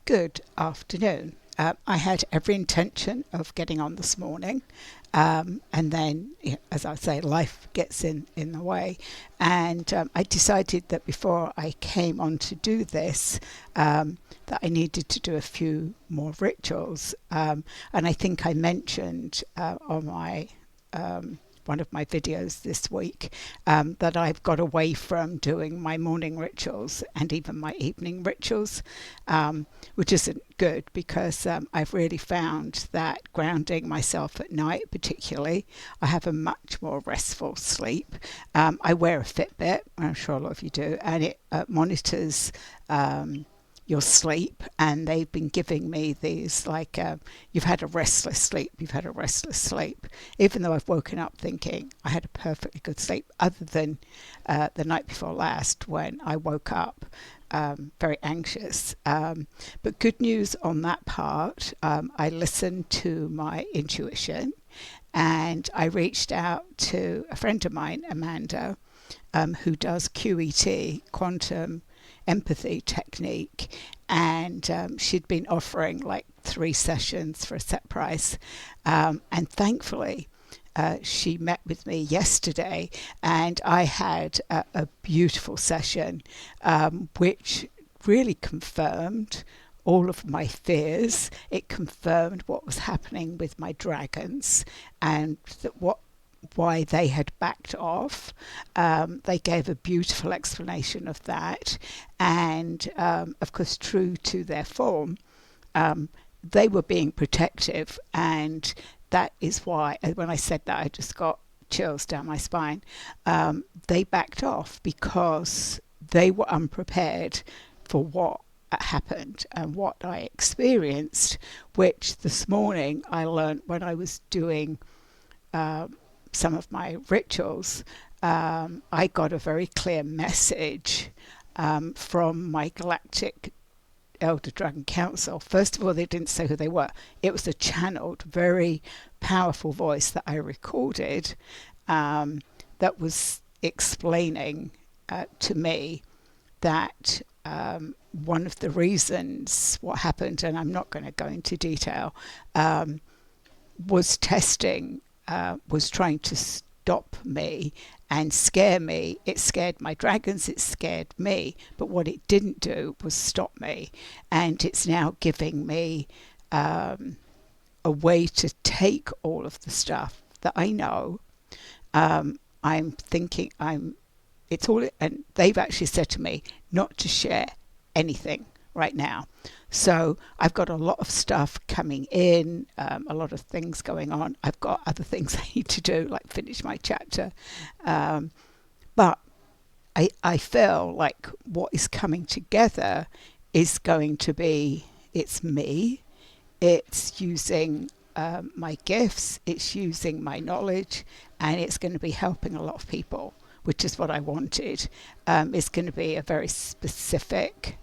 Good afternoon. I had every intention of getting on this morning, and then, as I say, life gets in the way. And I decided that before I came on to do this, that I needed to do a few more rituals. And I think I mentioned on my one of my videos this week that I've got away from doing my morning rituals and even my evening rituals, which isn't good because I've really found that grounding myself at night, particularly, I have a much more restful sleep. I wear a Fitbit, I'm sure a lot of you do, and it monitors your sleep, and they've been giving me these like you've had a restless sleep, you've had a restless sleep, even though I've woken up thinking I had a perfectly good sleep, other than the night before last when I woke up very anxious. But good news on that part. I listened to my intuition, and I reached out to a friend of mine, Amanda, who does QET, quantum empathy technique, and she'd been offering like 3 sessions for a set price, and thankfully she met with me yesterday, and I had a beautiful session, which really confirmed all of my fears. It confirmed what was happening with my dragons, and why they had backed off. They gave a beautiful explanation of that, and of course, true to their form, they were being protective, and that is why, when I said that, I just got chills down my spine. They backed off because they were unprepared for what happened and what I experienced, which this morning I learned when I was doing some of my rituals. I got a very clear message from my galactic Elder Dragon Council. First of all, they didn't say who they were. It was a channeled, very powerful voice that I recorded, that was explaining to me that one of the reasons what happened, and I'm not going to go into detail, was testing, was trying to stop me and scare me. It scared my dragons, it scared me, but what it didn't do was stop me. And it's now giving me a way to take all of the stuff that I know. I'm thinking it's all, and they've actually said to me not to share anything right now. So I've got a lot of stuff coming in, a lot of things going on. I've got other things I need to do, like finish my chapter. But I feel like what is coming together is going to be, it's me, it's using my gifts, it's using my knowledge, and it's going to be helping a lot of people, which is what I wanted. It's going to be a very specific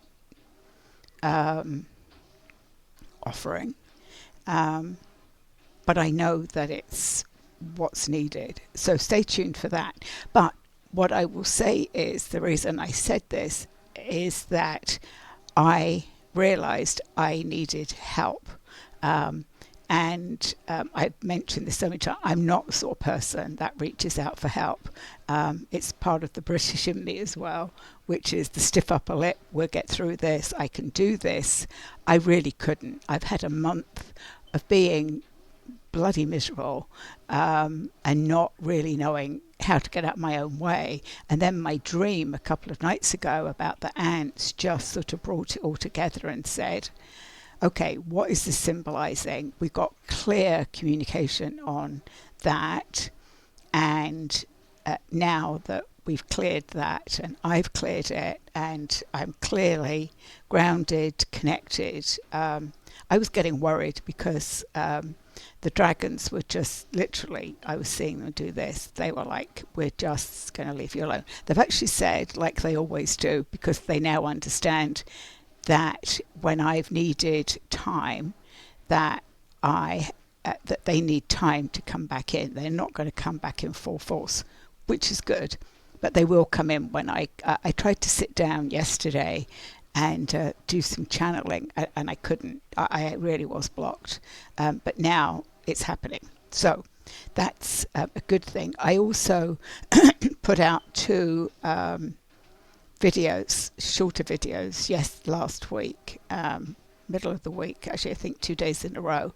offering, but I know that it's what's needed, so stay tuned for that. But what I will say is, the reason I said this is that I realized I needed help, and I've mentioned this so many times. I'm not the sort of person that reaches out for help. It's part of the British in me as well, which is the stiff upper lip. We'll get through this. I can do this. I really couldn't. I've had a month of being bloody miserable, and not really knowing how to get out my own way. And then my dream a couple of nights ago about the ants just sort of brought it all together and said, okay, what is this symbolizing? We got clear communication on that, and now that we've cleared that, and I've cleared it, and I'm clearly grounded, connected. I was getting worried because the dragons were just literally, I was seeing them do this. They were like, we're just going to leave you alone. They've actually said, like they always do, because they now understand that when I've needed time, that that they need time to come back in. They're not going to come back in full force, which is good, but they will come in when I tried to sit down yesterday and do some channeling, and I couldn't. I really was blocked, but now it's happening. So that's a good thing. I also put out 2 videos, shorter videos, last week, middle of the week, actually, I think 2 days in a row.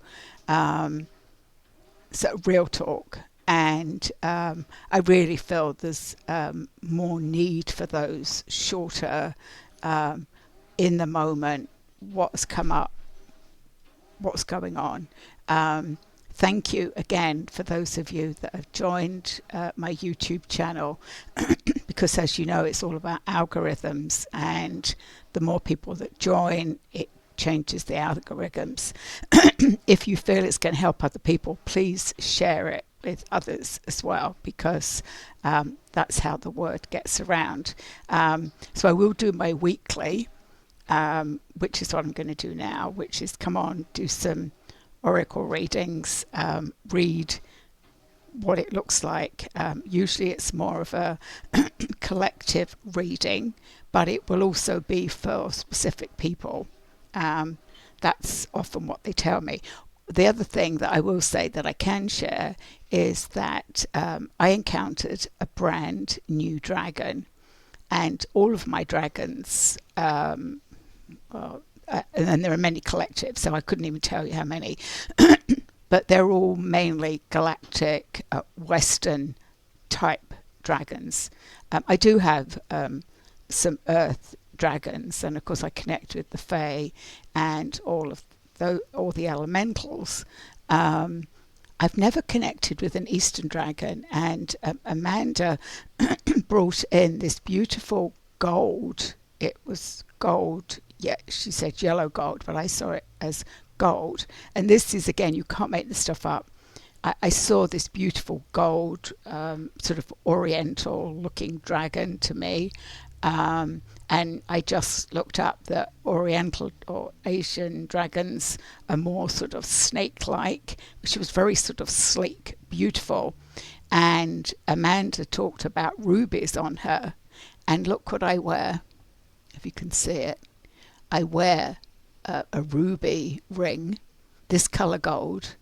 So real talk. And I really feel there's more need for those shorter, in the moment, what's come up, what's going on. Thank you again for those of you that have joined my YouTube channel, because as you know, it's all about algorithms, and the more people that join, it changes the algorithms. If you feel it's going to help other people, please share it with others as well, because that's how the word gets around. So I will do my weekly, which is what I'm going to do now, which is come on, do some oracle readings, read what it looks like. Usually it's more of a collective reading, but it will also be for specific people. That's often what they tell me. The other thing that I will say that I can share is that I encountered a brand new dragon, and all of my dragons, and there are many collectives, so I couldn't even tell you how many, but they're all mainly galactic, Western type dragons. I do have some Earth dragons, and of course I connect with the Fae and all the elementals. I've never connected with an Eastern dragon, and Amanda brought in this beautiful gold. It was gold. Yeah, she said yellow gold, but I saw it as gold. And this is, again, you can't make this stuff up. I saw this beautiful gold, sort of oriental looking dragon to me. And I just looked up that Oriental or Asian dragons are more sort of snake-like. She was very sort of sleek, beautiful. And Amanda talked about rubies on her. And look what I wear, if you can see it. I wear a ruby ring, this color gold.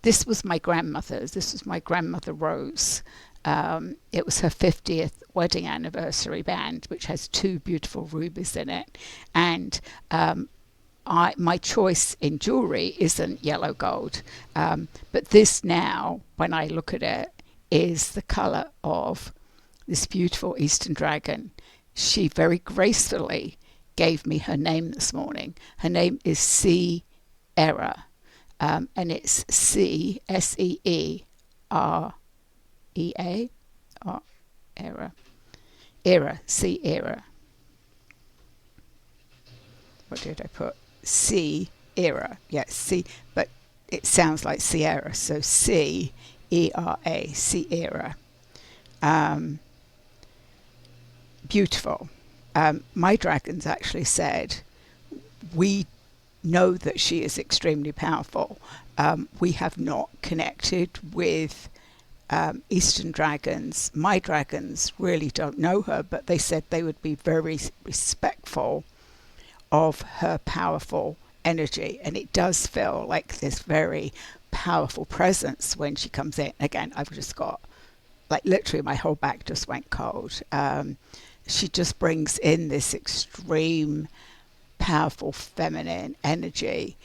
This was my grandmother's. This was my grandmother Rose. It was her 50th wedding anniversary band, which has 2 beautiful rubies in it. And my choice in jewelry isn't yellow gold. But this now, when I look at it, is the color of this beautiful Eastern dragon. She very gracefully gave me her name this morning. Her name is Seera, and it's Seeera. E-A or Era, Seera. What did I put? Seera. Yes, C, but it sounds like Sierra, so C-E-R-A, Seera. Beautiful. My dragons actually said, we know that she is extremely powerful. We have not connected with Eastern dragons. My dragons really don't know her, but they said they would be very respectful of her powerful energy, and it does feel like this very powerful presence when she comes in. Again, I've just got, like, literally my whole back just went cold. She just brings in this extreme powerful feminine energy,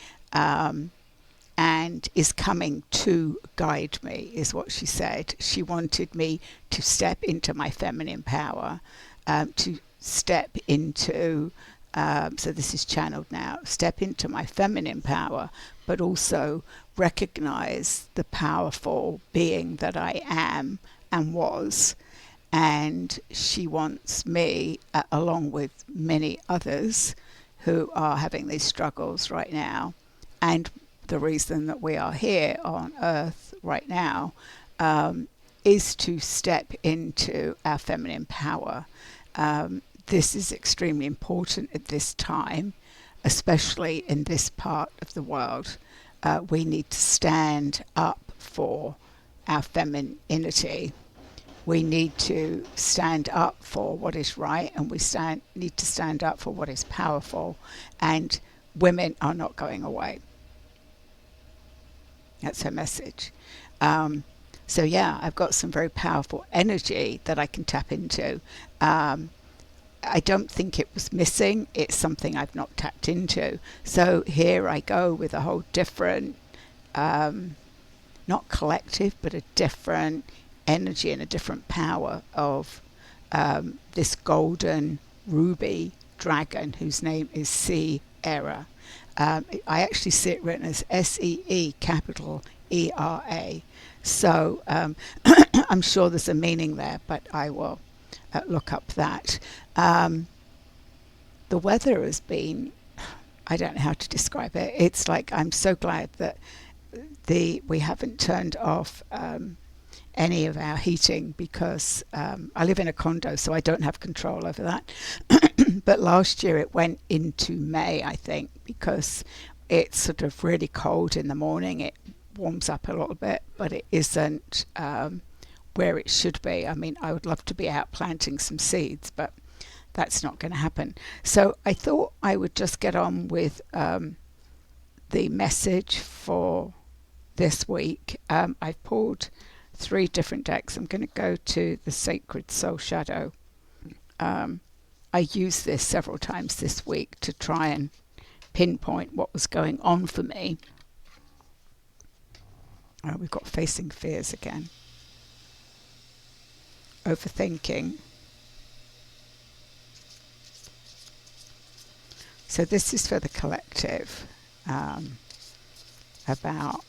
and is coming to guide me, is what she said. She wanted me to step into my feminine power, to step into, so this is channeled now, step into my feminine power, but also recognize the powerful being that I am and was. And she wants me, along with many others who are having these struggles right now, and the reason that we are here on Earth right now, is to step into our feminine power. This is extremely important at this time, especially in this part of the world. We need to stand up for our femininity. we need to stand up for what is right, and need to stand up for what is powerful, and women are not going away. That's her message. Um, so yeah, I've got some very powerful energy that I can tap into. Um, I don't think it was missing. It's something I've not tapped into. So here I go with a whole different, not collective, but a different energy and a different power of this golden ruby dragon whose name is Sierra. I actually see it written as SEE capital ERA. So I'm sure there's a meaning there, but I will look up that. The weather has been, I don't know how to describe it. It's like I'm so glad that we haven't turned off any of our heating, because I live in a condo, so I don't have control over that. But last year it went into May, I think, because it's sort of really cold in the morning. It warms up a little bit, but it isn't where it should be. I mean, I would love to be out planting some seeds, but that's not going to happen. So I thought I would just get on with the message for this week. I've pulled 3 different decks. I'm going to go to the Sacred Soul Shadow. I used this several times this week to try and pinpoint what was going on for me. We've got Facing Fears again. Overthinking. So this is for the collective, about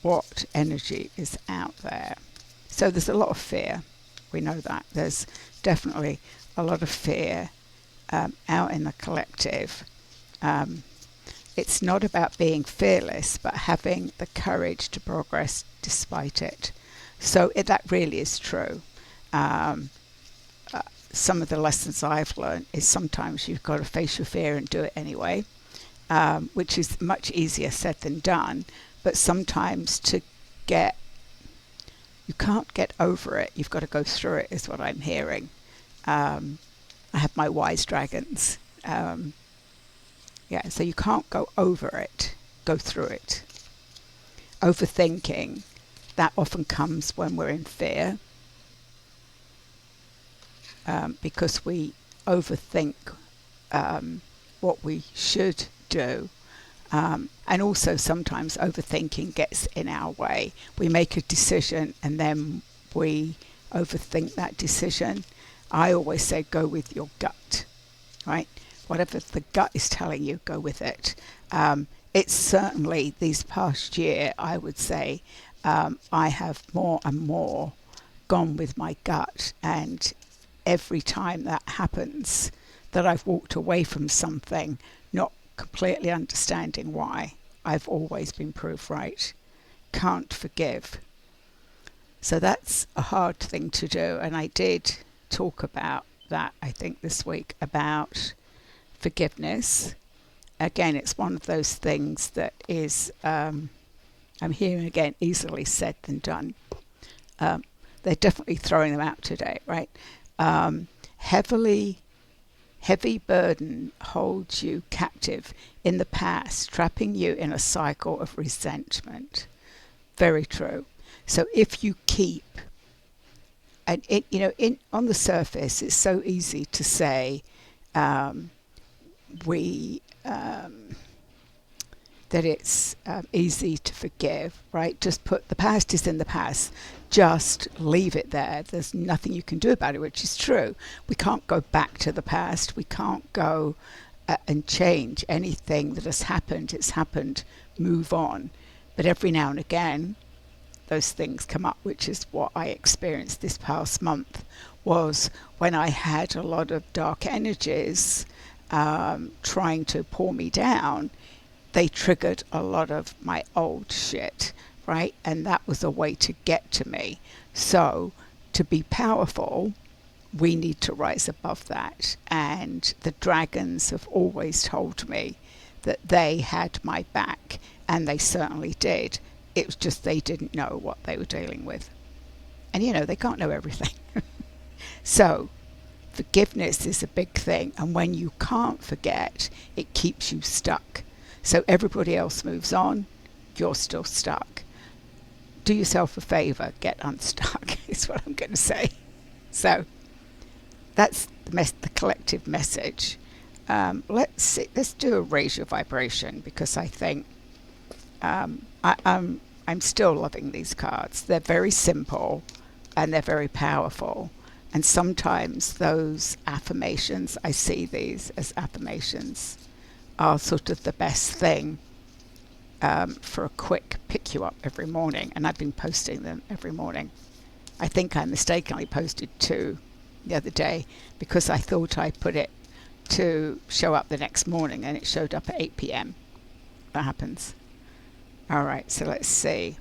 what energy is out there. So there's a lot of fear. We know that. There's definitely a lot of fear out in the collective. It's not about being fearless, but having the courage to progress despite it. So that really is true. Some of the lessons I've learned is sometimes you've got to face your fear and do it anyway, which is much easier said than done. But sometimes you can't get over it. You've got to go through it, is what I'm hearing. I have my wise dragons. So you can't go over it, go through it. Overthinking, that often comes when we're in fear, because we overthink what we should do. And also sometimes overthinking gets in our way. We make a decision and then we overthink that decision. I always say go with your gut, right? Whatever the gut is telling you, go with it. It's certainly these past year, I would say, I have more and more gone with my gut, and every time that happens, that I've walked away from something, not completely understanding why, I've always been proved right. Can't forgive. So that's a hard thing to do, and I did talk about that, I think, this week, about forgiveness. Again, it's one of those things that is, I'm hearing again, easily said than done. They're definitely throwing them out today, right? Heavy burden holds you captive in the past, trapping you in a cycle of resentment. Very true. So if you keep, and on the surface, it's so easy to say, that it's easy to forgive, right? Just put the past is in the past. Just leave it there. There's nothing you can do about it, which is true. We can't go back to the past. We can't go and change anything that has happened. It's happened. Move on. But every now and again, those things come up, which is what I experienced this past month, was when I had a lot of dark energies trying to pull me down. They triggered a lot of my old shit, right? And that was a way to get to me. So to be powerful, we need to rise above that. And the dragons have always told me that they had my back, and they certainly did. It was just they didn't know what they were dealing with. And they can't know everything. So forgiveness is a big thing, and when you can't forget, it keeps you stuck. So everybody else moves on, you're still stuck. Do yourself a favor, get unstuck, is what I'm going to say. So that's the collective message. Let's do a raise your vibration, because I think I'm still loving these cards. They're very simple and they're very powerful. And sometimes those affirmations, I see these as affirmations, are sort of the best thing for a quick pick you up every morning. And I've been posting them every morning. I think I mistakenly posted 2 the other day because I thought I put it to show up the next morning, and it showed up at 8 p.m. That happens. All right, so let's see.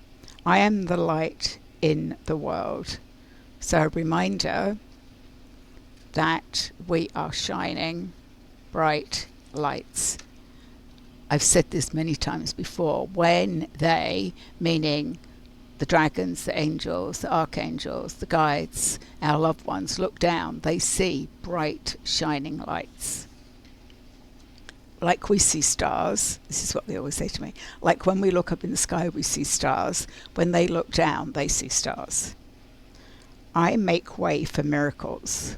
I am the light in the world. So a reminder that we are shining bright lights. I've said this many times before. When they, meaning the dragons, the angels, the archangels, the guides, our loved ones, look down, they see bright shining lights. Like we see stars, this is what they always say to me, like when we look up in the sky we see stars, when they look down they see stars. I make way for miracles.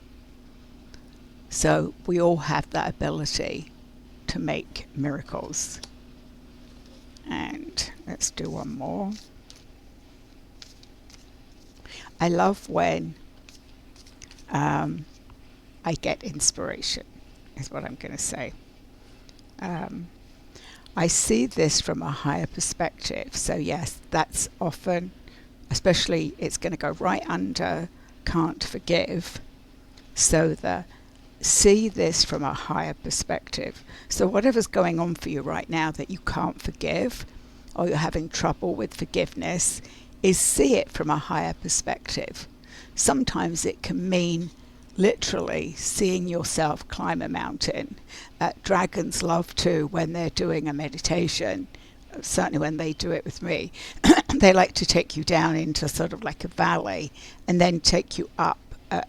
So we all have that ability to make miracles. And let's do one more. I love when I get inspiration, is what I'm going to say. I see this from a higher perspective. So yes, that's often, especially it's going to go right under can't forgive. So see this from a higher perspective. So whatever's going on for you right now that you can't forgive, or you're having trouble with forgiveness, is see it from a higher perspective. Sometimes it can mean literally seeing yourself climb a mountain. Dragons love to, when they're doing a meditation, certainly when they do it with me, they like to take you down into sort of like a valley and then take you up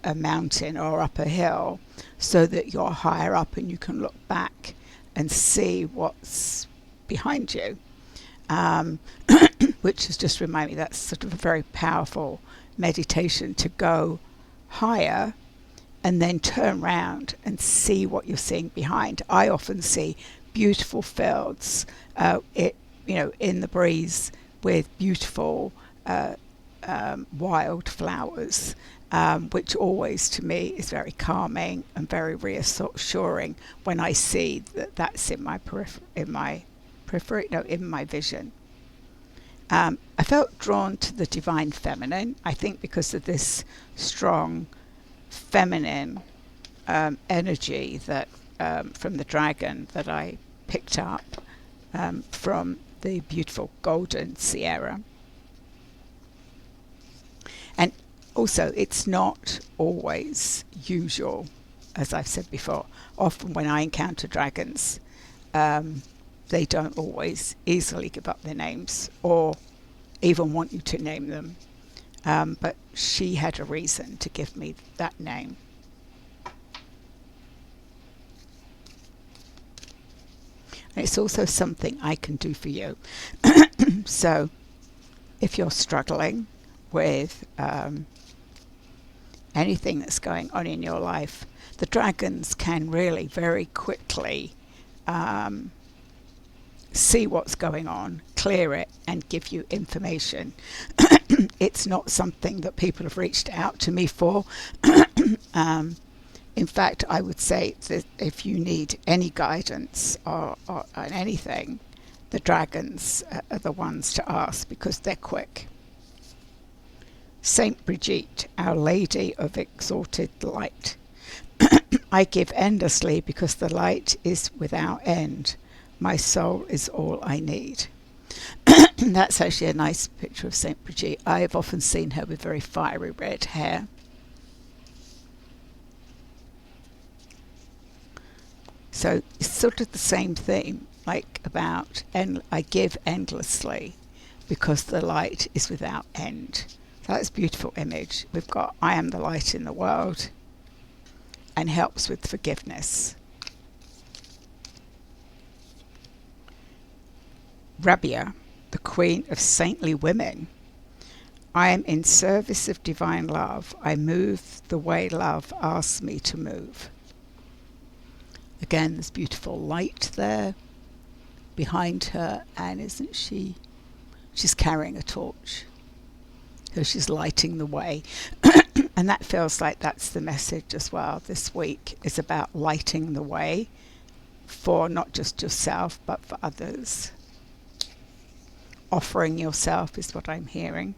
a mountain or up a hill so that you're higher up and you can look back and see what's behind you. Which has just reminded me that's sort of a very powerful meditation, to go higher and then turn around and see what you're seeing behind. I often see beautiful fields, in the breeze with beautiful wild flowers, which always to me is very calming and very reassuring when I see that that's in my vision. I felt drawn to the divine feminine, I think because of this strong feminine energy that from the dragon that I picked up from the beautiful golden Sierra. And also, it's not always usual, as I've said before. Often when I encounter dragons, they don't always easily give up their names or even want you to name them. But she had a reason to give me that name. And it's also something I can do for you. So if you're struggling with anything that's going on in your life, the dragons can really very quickly see what's going on, clear it, and give you information. It's not something that people have reached out to me for. In fact, I would say that if you need any guidance or on anything, the dragons are the ones to ask because they're quick. Saint Brigitte, Our Lady of Exalted Light. I give endlessly because the light is without end. My soul is all I need. That's actually a nice picture of Saint Brigitte. I have often seen her with very fiery red hair. So it's sort of the same theme, like about I give endlessly because the light is without end. So that's a beautiful image. We've got I am the light in the world, and helps with forgiveness. Rabia, the queen of saintly women. I am in service of divine love. I move the way love asks me to move. Again, there's beautiful light there behind her, and isn't she? She's carrying a torch. So she's lighting the way. And that feels like that's the message as well this week, is about lighting the way for not just yourself, but for others. Offering yourself is what I'm hearing.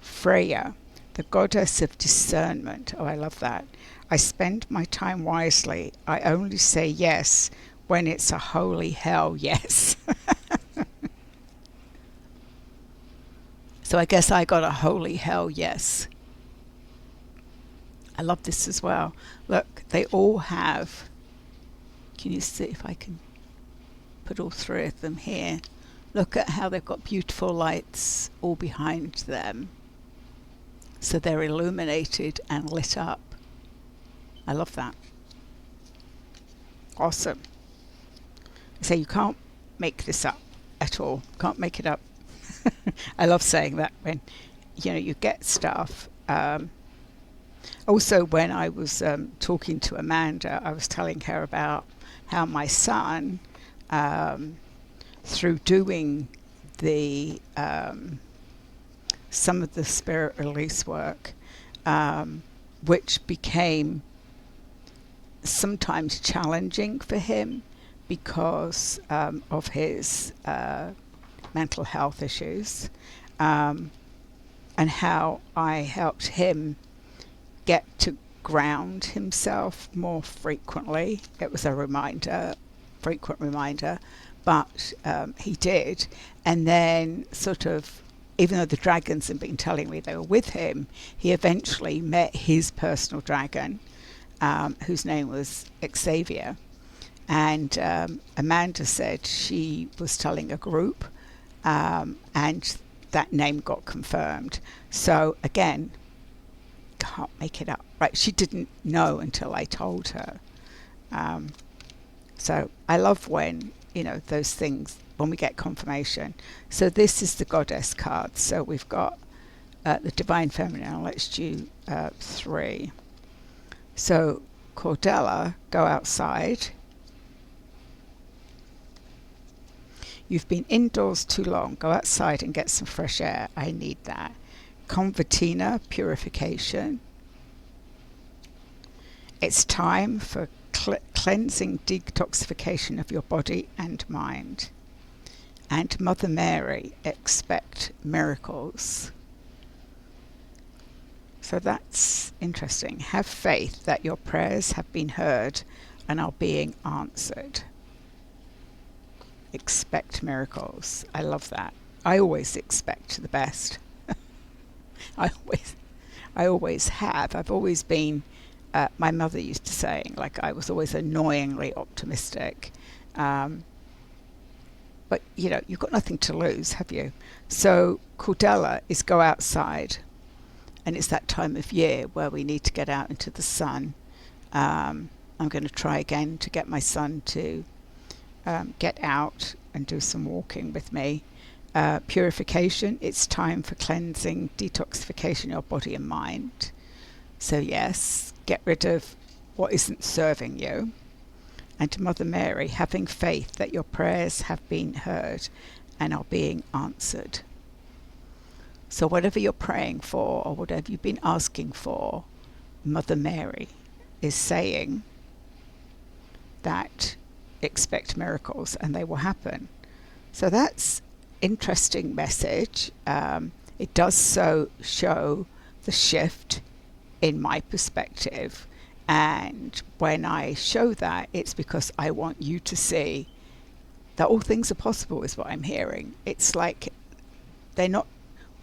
Freya, the goddess of discernment. Oh, I love that. I spend my time wisely. I only say yes when it's a holy hell yes. So I guess I got a holy hell yes. I love this as well. Look, they all have, can you see if I can put all three of them here? Look at how they've got beautiful lights all behind them. So they're illuminated and lit up. I love that. Awesome. So you can't make this up at all. Can't make it up. I love saying that when, you get stuff. Also, when I was talking to Amanda, I was telling her about how my son, through doing the some of the spirit release work, which became sometimes challenging for him because of his mental health issues, and how I helped him get to ground himself more frequently. It was a frequent reminder, but he did. And then sort of, even though the dragons had been telling me they were with him, he eventually met his personal dragon, whose name was Xavier. And Amanda said she was telling a group, and that name got confirmed. So again, can't make it up, right? She didn't know until I told her. So I love when, those things, when we get confirmation. So this is the goddess card. So we've got the divine feminine. Let's do 3. So Cordella, go outside. You've been indoors too long. Go outside and get some fresh air. I need that. Convertina, purification. It's time for cleansing detoxification of your body and mind. And Mother Mary, expect miracles. So that's interesting. Have faith that your prayers have been heard and are being answered. Expect miracles. I love that. I always expect the best. I always have. I've always been, my mother used to say, like, I was always annoyingly optimistic. But, you've got nothing to lose, have you? So Cordella is go outside. And it's that time of year where we need to get out into the sun. I'm going to try again to get my son to get out and do some walking with me. Purification, it's time for cleansing, detoxification of your body and mind. So yes, get rid of what isn't serving you. And to Mother Mary, having faith that your prayers have been heard and are being answered. So whatever you're praying for or whatever you've been asking for, Mother Mary is saying that expect miracles and they will happen. So that's interesting message. It does so show the shift in my perspective, and when I show that, it's because I want you to see that all things are possible, is what I'm hearing. It's like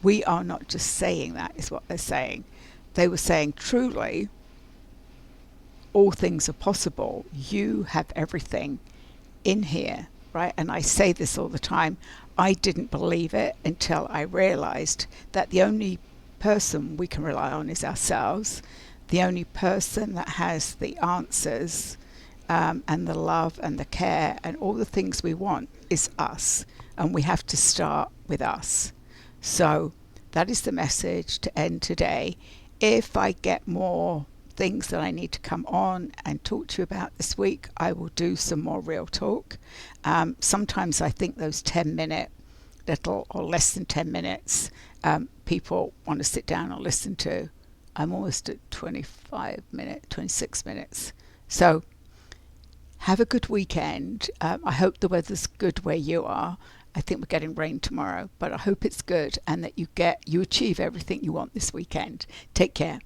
we are not just saying that, is what they're saying. They were saying, truly, all things are possible. You have everything in here, right? And I say this all the time. I didn't believe it until I realized that the only person we can rely on is ourselves. The only person that has the answers, and the love and the care and all the things we want is us. And we have to start with us. So that is the message to end today. If I get more things that I need to come on and talk to you about this week, I will do some more real talk. Sometimes I think those 10-minute little, or less than 10 minutes, people want to sit down and listen to. I'm almost at 26 minutes. So have a good weekend. I hope the weather's good where you are. I think we're getting rain tomorrow, but I hope it's good and that you achieve everything you want this weekend. Take care.